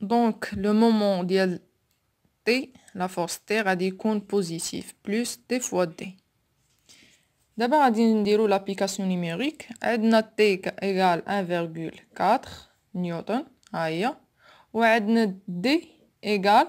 دونك لو مومون ديال تي لا فورس تي غادي يكون بوزيتيف بلس تي فوا دي. دابا غادي نديرو لابليكاسيون نيميريك. عندنا تي ايغال 1.4 نيوتن ها هي، وعندنا دي ايغال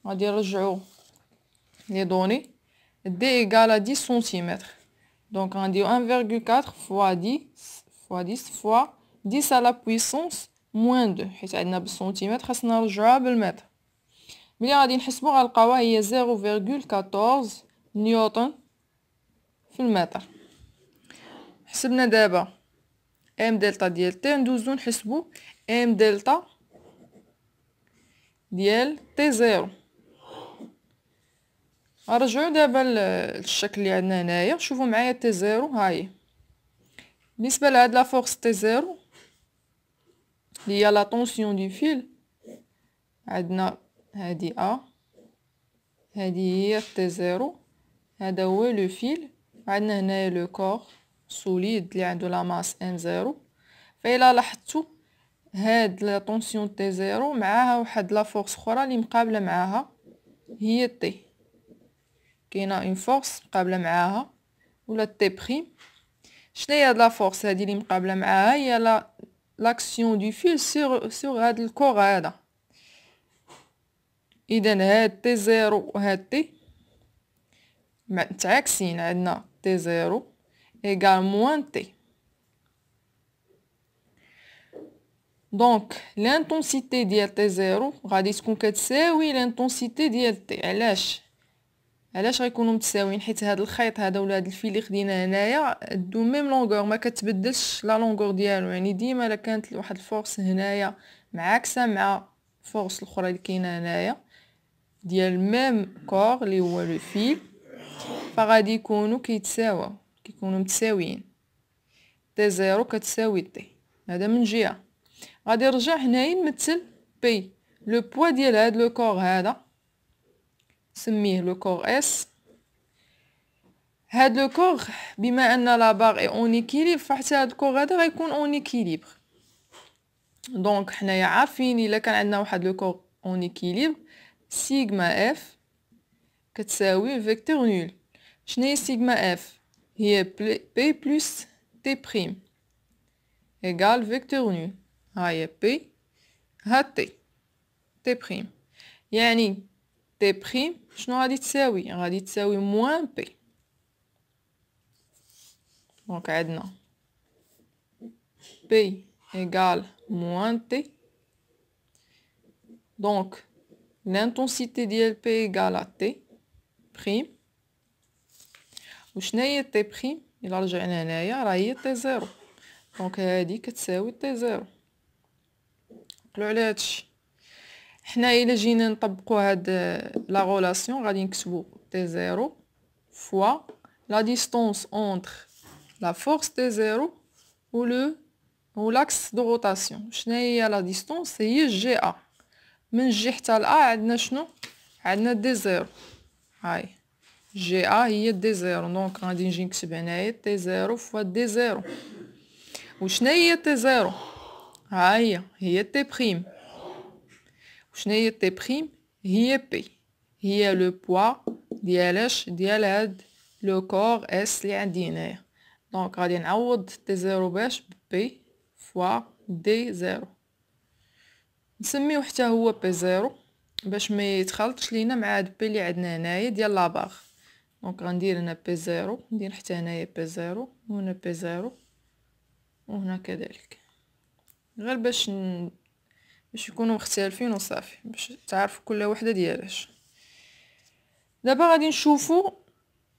غادي نرجعو لي دوني دي ايغال 10 سنتيمتر. دونك غنديرو 1.4 فوا 10 فوا 10 على بويسونس موان 2 حيت عندنا بالسنتيمتر خاصنا نرجعوها بالمتر. ملي غادي نحسبو غنلقاوها هي 0.14 نيوتن في المتر. حسبنا دابا ام دلتا ديال تي، ندوزو نحسبو ام دلتا ديال تي زيرو. نرجعو دابا للشكل اللي عندنا هنايا. شوفوا معايا تي زيرو هاهي. بالنسبه لهاد لا فورس تي زيرو اللي هي لا طونسيون دو فيل، عندنا هادي ا، هادي هي تي زيرو، هذا هو لو فيل، عندنا هنايا لو كور سوليد اللي عنده لا ماس ام زيرو. فإلا لاحظتوا هاد لا طونسيون تي زيرو معاها واحد لا فورس اخرى اللي مقابله معاها هي تي. كاينه اون فورس مقابله معاها ولا تي بريم. شناهي هاد لا فورس هادي اللي مقابله معاها؟ هي لاكسيون دو فيل سور هاد الكور هذا. اذا هاد تي زيرو وهاد تي متعاكسين، عندنا تي زيرو ايغال موان تي. دونك لانتونسيتي ديال تي زيرو غادي تكون كتساوي لانتونسيتي ديال تي. علاش غيكونوا متساويين؟ حيت هذا الخيط هذا ولا هذا الفيل اللي خدينا هنايا دو ميم لونغور، ما كتبدلش لا لونغور ديالو. يعني ديما الا كانت واحد الفورس هنايا معاكسه مع الفورس الاخرى اللي كاينه هنايا ديال ميم كور اللي هو لو فيل، فغادي يكونوا كيكونوا متساويين. تي زيرو كتساوي تي. هذا من جهه. غادي نرجع هنايا نمثل بي لو بوا ديال هاد لو كور هذا، سميه لو كور اس. هاد لو كور بما ان لا باغ اي اون ايكيليبر، فحتى هاد الكور هذا غيكون اون ايكيليبر. دونك حنايا عارفين الا كان عندنا واحد لو كور اون ايكيليبر سيغما اف كتساوي الفيكتور نول. شناهي سيغما اف؟ هي بي بلس تي بريم ايغال فيكتور نول. ها هي بي ها تي بريم. يعني تي بريم شنو غادي تساوي؟ غادي تساوي موان بي. دونك عندنا بي ايغال موان تي. دونك l'intensité ديال بي ايغال ا تي بريم. وشناهي تي بريم؟ الا رجعنا هنايا راه هي تي زيرو. دونك هادي كتساوي تي زيرو. قلو على هادشي. حنا الا جينا نطبقوا هاد لا غولاسيون غادي نكتبوا تي زيرو فوا لا ديستونس اونتر لا فورس تي زيرو و لاكس دو روتاسيون. شناهي لا ديستونس؟ هي جي ا. من جي حتى لا عندنا شنو؟ عندنا دي زيرو. هاي جي ا هي دي زيرو. دونك غادي نجي نكتب هنايا تي زيرو فوا دي زيرو. وشناهي تي زيرو؟ ها هي تي بريم. وشناهي تي بريم؟ هي بي، هي لو بوا ديالاش ديال هاد لو كور اس اللي عندي هنايا. دونك غادي نعوض تي زيرو باش بي فوا دي زيرو. نسميو حتى هو بي زيرو باش ما يتخلطش لينا مع هاد بي اللي عندنا هنايا ديال لاباغ. دونك غندير هنا بي زيرو، ندير حتى هنايا بي زيرو، وهنا بي زيرو، وهنا كذلك، غير باش يكونوا مختلفين وصافي، باش تعرفوا كل وحده ديالاش. دابا غادي نشوفوا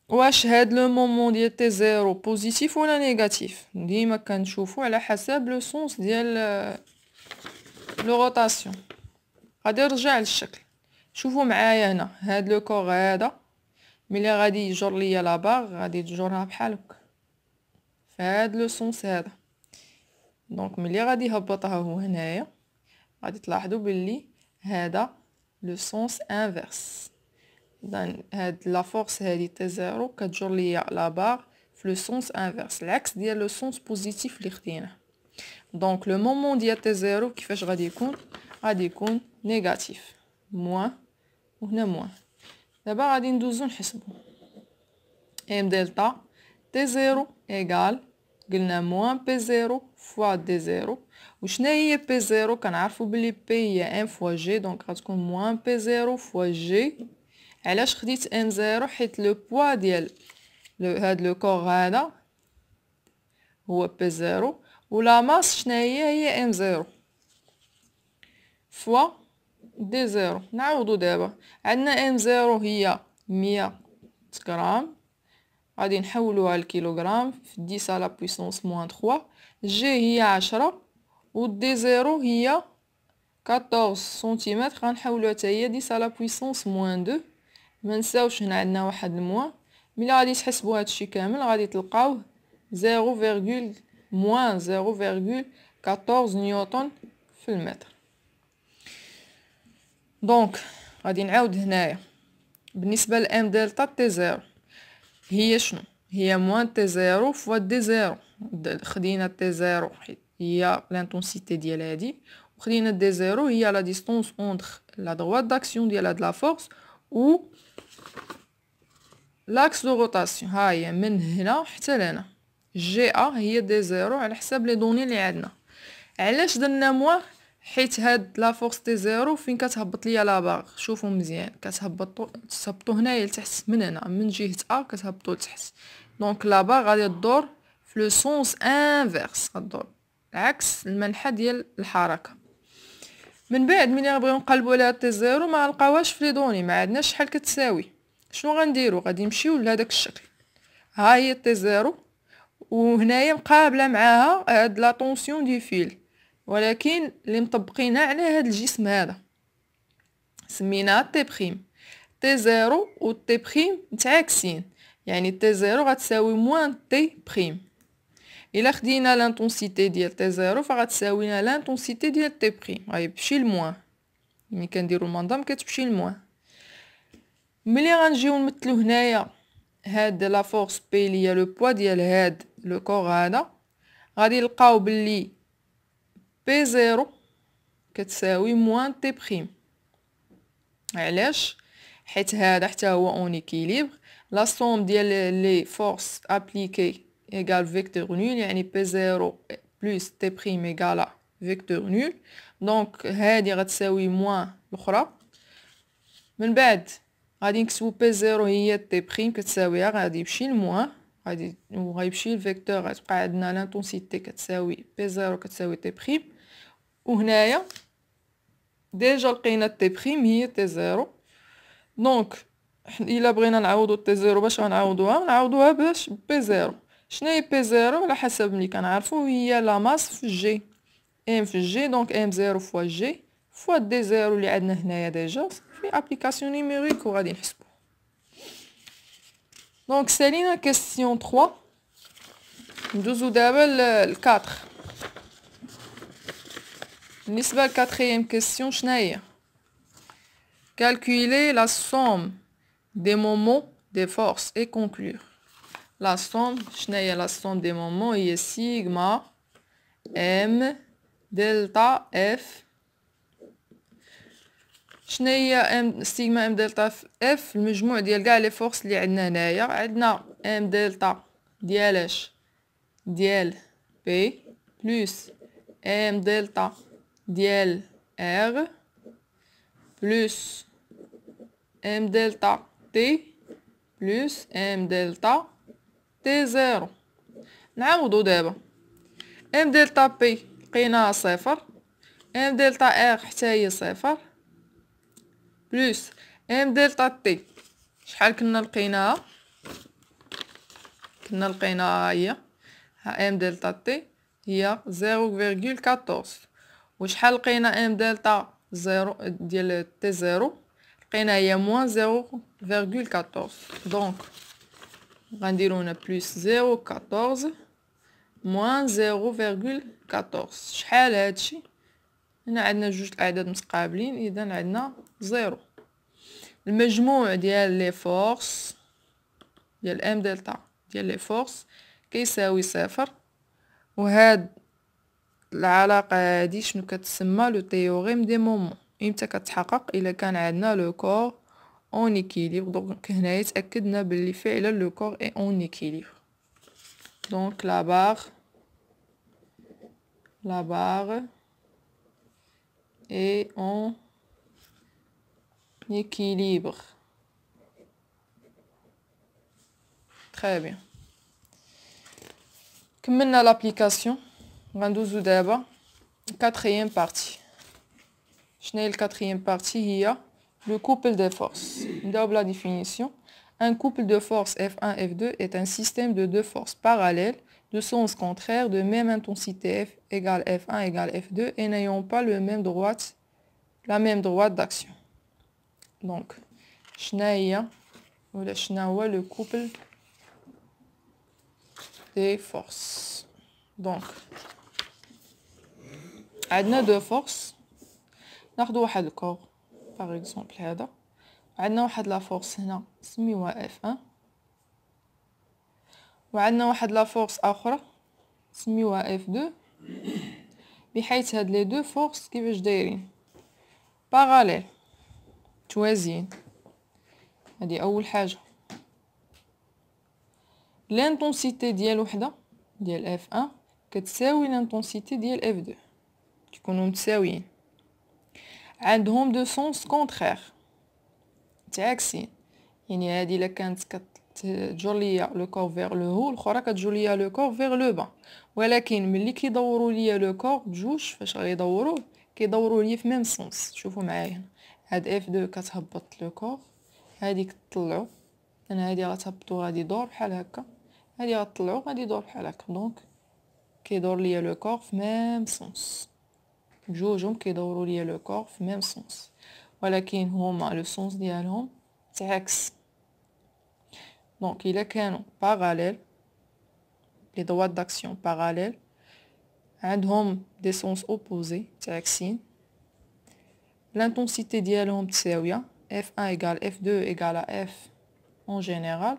واش هاد لو مومون ديال تي زيرو بوزيتيف ولا نيجاتيف. ديما كنشوفوا على حسب لو سونس ديال لو روتاسيون. غادي نرجع للشكل. شوفوا معايا هنا هاد لو كور هذا ملي غادي يجر ليا لا باغ غادي تجرها بحال هكا فهاد لو سونس هذا. دونك ملي غادي يهبطها هو هنايا غادي تلاحظوا باللي هذا لو سونس انفيرس. اذا هاد لا فورس هادي تي زيرو كتجر ليا لا باغ في لو سونس انفيرس، العكس ديال لو سونس بوزيتيف اللي خديناه. دونك لو مومون ديال تي زيرو كيفاش غادي يكون؟ غادي يكون نيجاتيف موان وهنا موان. دابا غادي ندوزو نحسبو ام دلتا تي زيرو ايغال قلنا موان بي زيرو فوا دي زيرو. وشنا هي بي زيرو؟ كنعرفو بلي بي هي ان فوا جي، دونك غتكون موان بي زيرو فوا جي. علاش خديت ام زيرو؟ حيت لو بوا ديال هاد لو كور هذا هو بي زيرو، ولا ماس شنا هي ام زيرو فوا دي زيرو. نعوضو دابا، عندنا ام زيرو هي 100 غرام، غادي نحولوها لكيلوغرام في 10 على بويسونس موان 3. جي هي 10 و دي زيرو هي 14 سنتيمتر، غنحولوها حتى هي 10 على بويسونس موان 2. ما نساوش هنا عندنا واحد الموان. ملي غادي تحسبوا هادشي كامل غادي تلقاوه 0, موان 0,14 نيوتن في المتر. دونك غادي نعاود هنايا بالنسبه لام دلتا تي زيرو هي شنو؟ هي موان تي زيرو فوا دي زيرو. خدينا تي زيرو هي لانتونسيتي ديال هادي، وخدينا دي زيرو هي لا ديستونس اونتر لا droite d'action ديال هاد لا فورس و لاكس دو روتاسيون. ها هي من هنا حتى لهنا. جي ا هي دي زيرو على حساب لي دوني اللي عندنا. علاش درنا موان؟ حيت هاد لا فورس تي زيرو فين كتهبط ليا لا باغ، شوفوا مزيان، تهبطوا هنايا لتحت، من هنا من جهه ا كتهبطوا لتحت. دونك لا باغ غادي تدور في لو سونس انفيرس، غدور عكس المنحى ديال الحركه. من بعد ملي غنبغيو نقلبوا على تي زيرو ما نلقاوهاش في لي دوني، ما عندناش شحال كتساوي. شنو غنديرو؟ غادي نمشيو لهداك الشكل. ها هي تي زيرو وهنايا مقابله معاها هاد لا طونسيون دي فيل، ولكن اللي مطبقينها على هاد الجسم هذا سميناها تي بريم. تي زيرو و تي بريم متعاكسين، يعني تي زيرو غتساوي موان تي بريم. الا خدينا لانتونسيتي ديال تي زيرو فغتساوينا لانتونسيتي ديال تي بريم، غيمشي لموان. ملي كنديرو المنظم كتمشي لموان. ملي غنجيو نمثلو هنايا هاد لا فورس بي لي هي لو بوا ديال هاد لو كور هذا، غادي نلقاو بلي بي زيرو كتساوي موان تي بريم. علاش؟ حيت هذا حتى هو اون ايكيليبر. لا سوم ديال لي فورس ابليكي ايغال فيكتور نول، يعني بي زيرو بلس تي بريم ايغال فيكتور نول. دونك هادي غتساوي موان الاخرى. من بعد غادي نكتبو بي زيرو هي تي بريم كتساويها، غادي يمشي لموان، غيمشي الفيكتور، غتبقى عندنا لانتونسيتي كتساوي بي زيرو كتساوي تي بريم. وهنايا ديجا لقينا تي بريم هي تي زيرو. دونك الا بغينا نعوضو تي زيرو باش نعوضوها باش بي زيرو. شنو هي بي زيرو؟ على حسب ملي كنعرفو هي لا ماس في جي، ام في جي. دونك ام زيرو فوا جي فوا دي زيرو اللي عندنا هنايا ديجا في ابليكاسيون نيميريك وغادي نحسبو. دونك سالينا كيسيون 3. ندوزو دابا ل 4. بالنسبه للكاتريام كيسيون شناهي؟ calculer la somme des moments des forces et conclure. La somme شناهي؟ la somme des moments هي سيغما ام دلتا اف. شناهي ام سيغما ام دلتا اف؟ المجموع ديال كاع لي فورس اللي عندنا هنايا. عندنا ام دلتا ديال اش؟ ديال بي بلس ام دلتا ديال ار بلس ام دلتا تي بلس ام دلتا تي زيرو. نعوضو دابا. ام دلتا بي لقيناها صفر، ام دلتا ار حتى هي صفر، بلس ام دلتا تي شحال كنا لقيناها؟ كنا لقيناها هي ام دلتا تي هي 0,14. وشحال لقينا ام دلتا زيرو ديال تي زيرو؟ لقينا هي موان 0,14. دونك غنديرو هنا بلس 0,14 موان 0,14. شحال هادشي؟ هنا عندنا جوج الاعداد متقابلين، اذا عندنا زيرو. المجموع ديال لي فورس ديال ام دلتا ديال لي فورس كيساوي صفر، وهاد العلاقة هادي شنو كتسمى لو تيوريم دي مومون، امتى كتحقق الا كان عندنا لو كور اون ايكيليبر. دونك هنايا تاكدنا بلي فعلا لو كور اي اون ايكيليبر. دونك لا barre est en équilibre. Très bien. كملنا l'application. غندوزو دابا quatrième partie. شنو هي الquatrième partie؟ هي le couple des forces. نبداو بلا définition. Un couple de forces F1 F2 est un système de deux forces parallèles de sens contraire de même intensité F égale F1 égale F2 et n'ayant pas la même droite d'action. Donc, شناهي ولا شنو هو le couple des forces. Donc, عندنا deux forces. ناخدو واحد الكور par exemple هذا، عندنا واحد لا فورس هنا سميوها F1، وعندنا واحد لا فورس اخرى سميوها F2، بحيث هاد لي دو فورس كيفاش دايرين باراليل توازيين. هادي اول حاجه. لانتونسيتي ديال وحده ديال F1 كتساوي لانتونسيتي ديال F2، كيكونوا متساويين. عندهم دو سونس كونترير متعاكسين، يعني هادي الا كانت كتجر ليا لو كور فيغ لو هو، الاخرى كتجر ليا لو كور فيغ لو با. ولكن ملي كيدوروا ليا لو كور بجوج فاش غيدوروه كيدوروا ليا في ميم سونس. شوفوا معايا هاد F2 كتهبط لو كور، هاديك تطلعوا، انا هادي غتهبطوا غادي يدور بحال هكا، هادي غتطلعوا غادي يدور بحال هكا. دونك كيدور ليا لو كور في ميم سونس، بجوجهم كيدوروا ليا لو كور في ميم سونس، ولكن هما لو سونس ديالهم تعكس. دونك الا كانوا باراليل لي droites d'action parallèles عندهم دي سونس اوبوزي تعكسين، l'intensité ديالهم متساويه F1 égale F2 égale à F en général.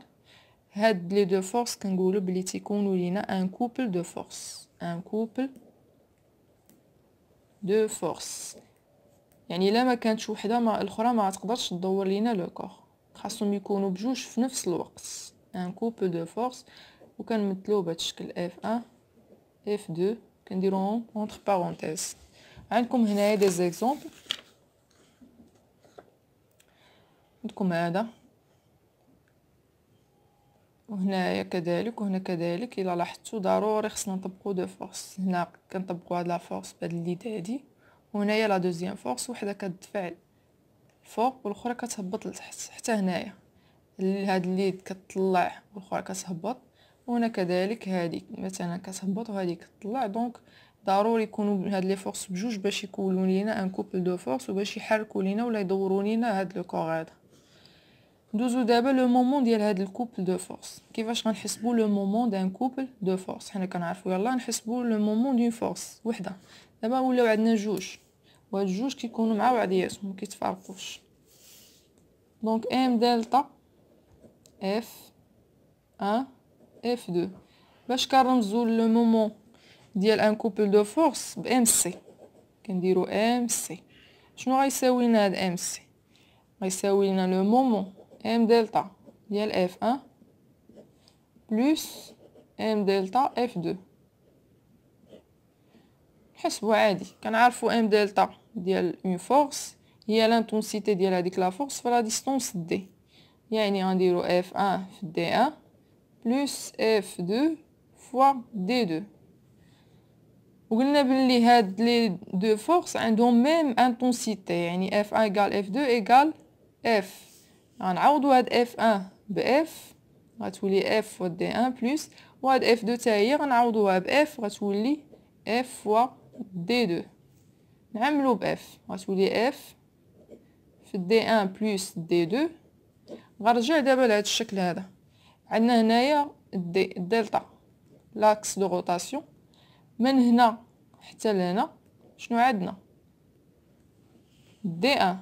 هاد لي دو فورس كنقولوا بلي تيكونوا لينا ان كوبل دو فورس، ان كوبل دو فورس. يعني الا ما كانتش وحده ما الاخرى ما تقدرش تدور لينا لو كور، خاصهم يكونوا بجوج في نفس الوقت. ان كوبل دو فورس، وكنمثلوه بهذا الشكل F1 F2 كنديروهم اونتر بارونتيز. عندكم هنايا دي زيكزامبل، عندكم هذا وهنايا كذلك وهنا كذلك. الا لاحظتوا ضروري خصنا نطبقوا دو فورس. هنا كنطبقوا هاد لا فورس بهاد اليد هادي، وهنايا لا دوزيام فورس وحده كتدفع الفوق والاخرى كتهبط لتحت. حتى هنايا هاد اليد كتطلع والاخرى كتهبط، وهنا كذلك هادي مثلا كتهبط وهادي كتطلع. دونك ضروري يكونوا هاد لي فورس بجوج باش يكونوا لينا ان كوبل دو فورس وباش يحركوا لينا ولا يدوروا لينا هاد لو كور هذا. ندوزو دابا لو مومون ديال هاد الكوبل دو فورس. كيفاش غنحسبوا لو مومون دان كوبل دو فورس؟ حنا كنعرفوا يلا نحسبوا لو مومون دون فورس وحده. دابا ولاو عندنا جوج، وهاد الجوج كيكونوا مع بعضياتهم ما كيتفارقوش. دونك ام دلتا اف 1 اف 2. باش كنرمزوا لو مومون ديال ان كوبل دو فورس ب ام سي، كنديرو ام سي. شنو غيساوي لنا هاد ام سي؟ غيساوي لنا لو مومون ام دلتا ديال اف 1 بلس ام دلتا اف 2. نحسبوا عادي، كنعرفوا ام دلتا ديال اون فورس هي لانتونسيتي ديال هذيك لا فورس في لا ديستونس دي، يعني غنديرو اف 1 في دي 1 بلس اف 2 فوا دي 2. وقلنا بلي هاد لي دو فورس عندهم ميم انتونسيتي، يعني اف 1 ايكال اف 2 ايكال اف. غنعوضوا هاد اف 1 باف غتولي اف فوا دي 1 بلس، وهاد اف 2 حتى هي غنعوضوها باف غتولي اف فوا دي 2. نعملو باف غتولي اف في دي 1 بلس دي 2. غنرجع دابا لهاد الشكل هذا. عندنا هنايا الدلتا لاكس دو روتاسيون، من هنا حتى لهنا شنو عندنا؟ دي 1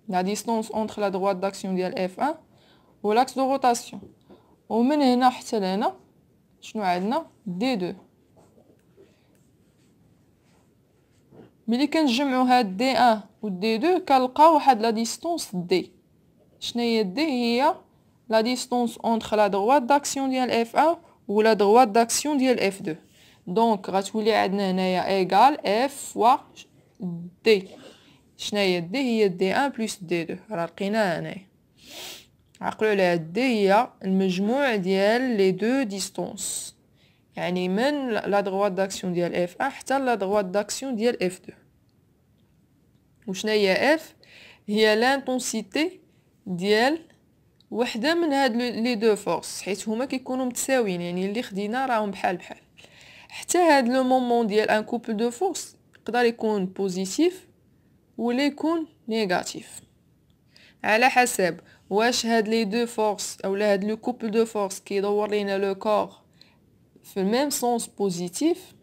لا ديستونس اونتر لا droite d'action ديال اف 1 و لاكس دو روتاسيون، ومن هنا حتى لهنا شنو عندنا؟ دي 2. ملي كنجمعو هاد دي ان و دي دو كنلقاو واحد لا ديستونس دي. شناهي دي؟ هي لا ديستونس اونتر لا droite d'action ديال اف 1 و لا droite d'action ديال اف 2. دونك غتولي عندنا هنايا ايغال اف فوا دي. شناهي دي؟ هي دي 1 بلس دي 2. راه لقيناها هنايا. عقلوا على دي هي المجموع ديال لي دو ديستونس، يعني من لا droite d'action ديال اف 1 حتى لا droite d'action ديال اف 2. وشنا هي اف؟ هي لانتونسيتي ديال وحده من هاد لي دو فورس، حيت هما كيكونوا متساويين، يعني اللي خدينا راهم بحال بحال. حتى هاد لو مومون ديال ان كوبل دو فورس يقدر يكون بوزيتيف ولا يكون نيجاتيف، على حسب واش هاد لي دو فورس اولا هاد لو كوبل دو فورس كيدور لينا لو كور في الميم سونس بوزيتيف